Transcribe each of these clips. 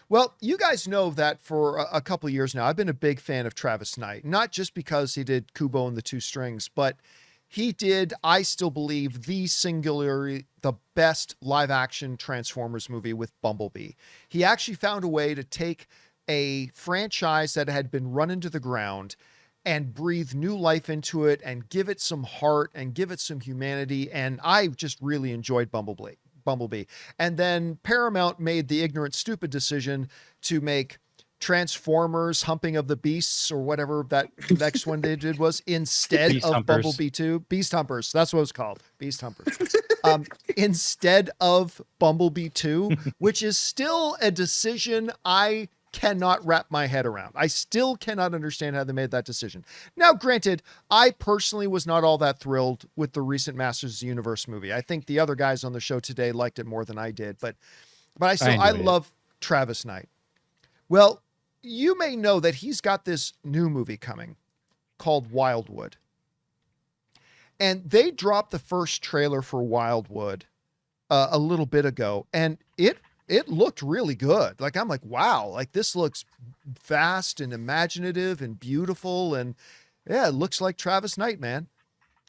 Well, you guys know that for a couple of years now, I've been a big fan of Travis Knight, not just because he did Kubo and the Two Strings, but he did, I still believe, the best live action Transformers movie with Bumblebee. He actually found a way to take a franchise that had been run into the ground and breathe new life into it and give it some heart and give it some humanity. And I just really enjoyed Bumblebee. And then Paramount made the ignorant, stupid decision to make Transformers Humping of the Beasts or whatever that next one they did was instead Beast of Humpers. Bumblebee 2. Beast Humpers. That's what it was called. Beast Humpers. Instead of Bumblebee 2, which is still a decision I cannot wrap my head around. I still cannot understand how they made that decision. Now, granted, I personally was not all that thrilled with the recent Masters of the Universe movie. I think the other guys on the show today liked it more than I did, but I love Travis Knight. Well, you may know that he's got this new movie coming called Wildwood. And they dropped the first trailer for Wildwood a little bit ago, and it looked really good. Like, I'm like, wow, like this looks vast and imaginative and beautiful. And yeah, it looks like Travis Knight, man.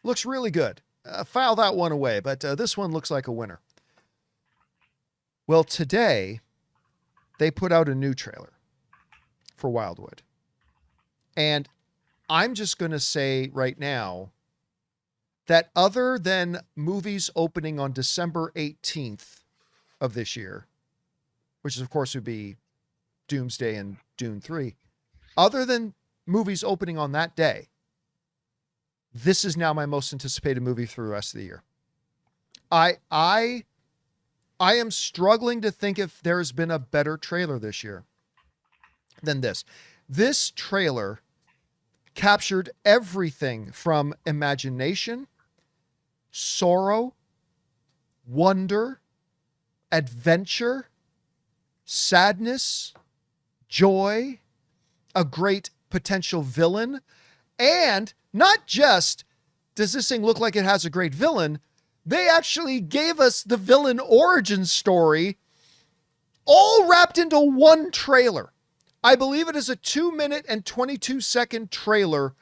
Looks really good. File that one away, but this one looks like a winner. Well, today they put out a new trailer for Wildwood. And I'm just going to say right now that other than movies opening on December 18th of this year, which of course would be Doomsday and Dune 3, other than movies opening on that day, this is now my most anticipated movie for the rest of the year. I am struggling to think if there's been a better trailer this year than this. This trailer captured everything from imagination, sorrow, wonder, adventure, sadness, joy, a great potential villain, and not just does this thing look like it has a great villain, they actually gave us the villain origin story all wrapped into one trailer. I believe it is a 2-minute and 22-second trailer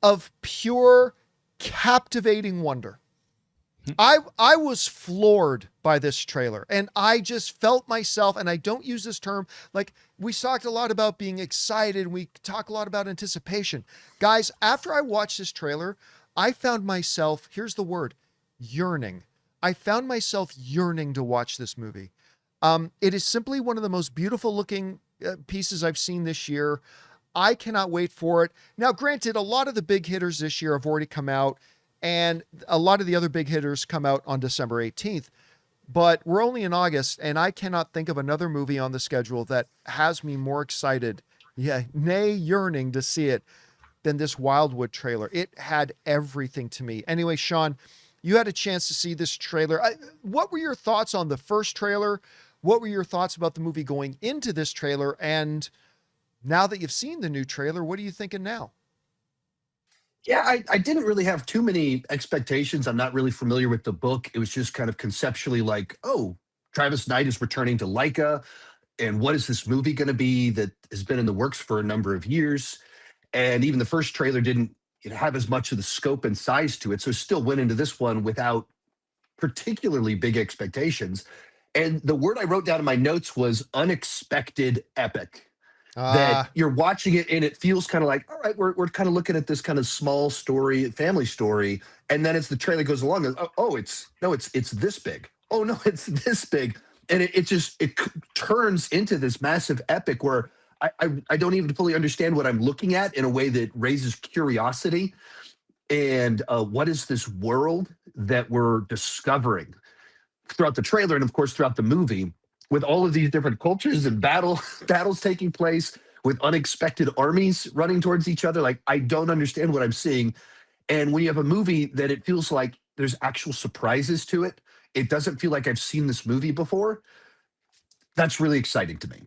of pure captivating wonder. I was floored by this trailer, and I just felt myself, and I don't use this term, like we talked a lot about being excited. We talk a lot about anticipation. Guys, after I watched this trailer, I found myself, here's the word, yearning. I found myself yearning to watch this movie. It is simply one of the most beautiful looking pieces I've seen this year. I cannot wait for it. Now, granted, a lot of the big hitters this year have already come out, and a lot of the other big hitters come out on December 18th, but we're only in August, and I cannot think of another movie on the schedule that has me more excited, nay, yearning to see it, than this Wildwood trailer. It had everything to me. Anyway, Sean, you had a chance to see this trailer. What were your thoughts on the first trailer? What were your thoughts about the movie going into this trailer? And now that you've seen the new trailer, what are you thinking now? Yeah, I didn't really have too many expectations. I'm not really familiar with the book. It was just kind of conceptually like, oh, Travis Knight is returning to Laika. And what is this movie going to be that has been in the works for a number of years? And even the first trailer didn't have as much of the scope and size to it. So still went into this one without particularly big expectations. And the word I wrote down in my notes was unexpected epic. That you're watching it and it feels kind of like, all right, we're kind of looking at this kind of small story, family story, and then as the trailer goes along, it's this big. Oh no, it's this big, and it turns into this massive epic where I don't even fully understand what I'm looking at in a way that raises curiosity. And what is this world that we're discovering throughout the trailer and of course throughout the movie? With all of these different cultures and battles taking place, with unexpected armies running towards each other. Like, I don't understand what I'm seeing. And when you have a movie that it feels like there's actual surprises to it, it doesn't feel like I've seen this movie before. That's really exciting to me.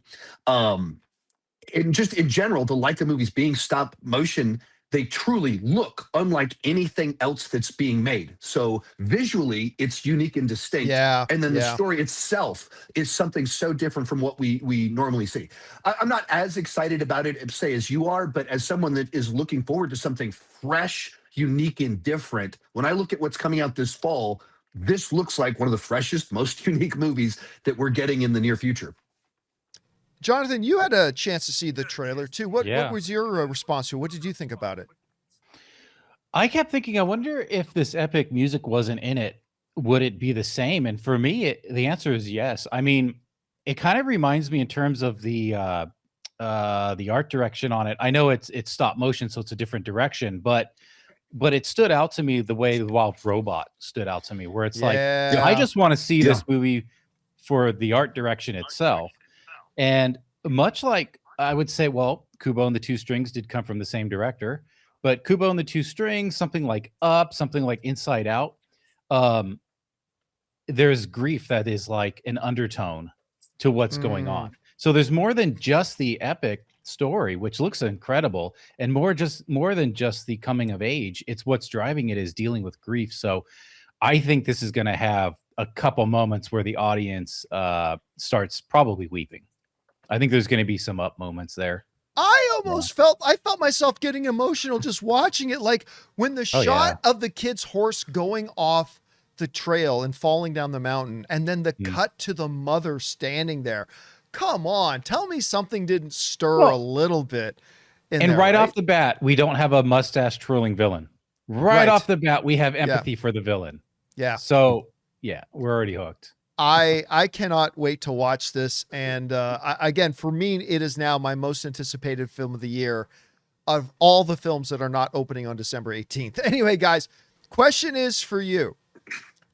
And just in general, the Laika movies being stop motion, they truly look unlike anything else that's being made. So visually, it's unique and distinct. Yeah, And then the yeah. story itself is something so different from what we normally see. I'm not as excited about it, say, as you are, but as someone that is looking forward to something fresh, unique, and different, when I look at what's coming out this fall, this looks like one of the freshest, most unique movies that we're getting in the near future. Jonathan, you had a chance to see the trailer too. What Yeah. was your response to it? What did you think about it? I kept thinking, I wonder if this epic music wasn't in it, would it be the same? And for me, the answer is yes. I mean, it kind of reminds me in terms of the art direction on it. I know it's stop motion, so it's a different direction, but it stood out to me the way the Wild Robot stood out to me, where it's like, I just want to see Yeah. this movie for the art direction itself. And much like I would say, well, Kubo and the Two Strings did come from the same director, but Kubo and the Two Strings, something like Up, something like Inside Out, there's grief that is like an undertone to what's going on. So there's more than just the epic story, which looks incredible, and more than just the coming of age. It's what's driving it is dealing with grief. So I think this is going to have a couple moments where the audience starts probably weeping. I think there's going to be some up moments there. I felt myself getting emotional just watching it. Like when the shot of the kid's horse going off the trail and falling down the mountain, and then the cut to the mother standing there. Come on, tell me something didn't stir a little bit. Right off the bat, we don't have a mustache twirling villain. Right off the bat, we have empathy for the villain. Yeah. So yeah, we're already hooked. I cannot wait to watch this. And again, for me, it is now my most anticipated film of the year of all the films that are not opening on December 18th. Anyway, guys, question is for you.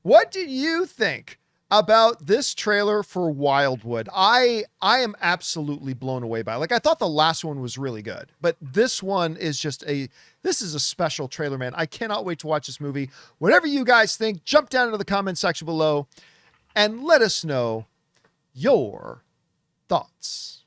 What did you think about this trailer for Wildwood? I am absolutely blown away by it. Like, I thought the last one was really good, but this one is this is a special trailer, man. I cannot wait to watch this movie. Whatever you guys think, jump down into the comment section below and let us know your thoughts.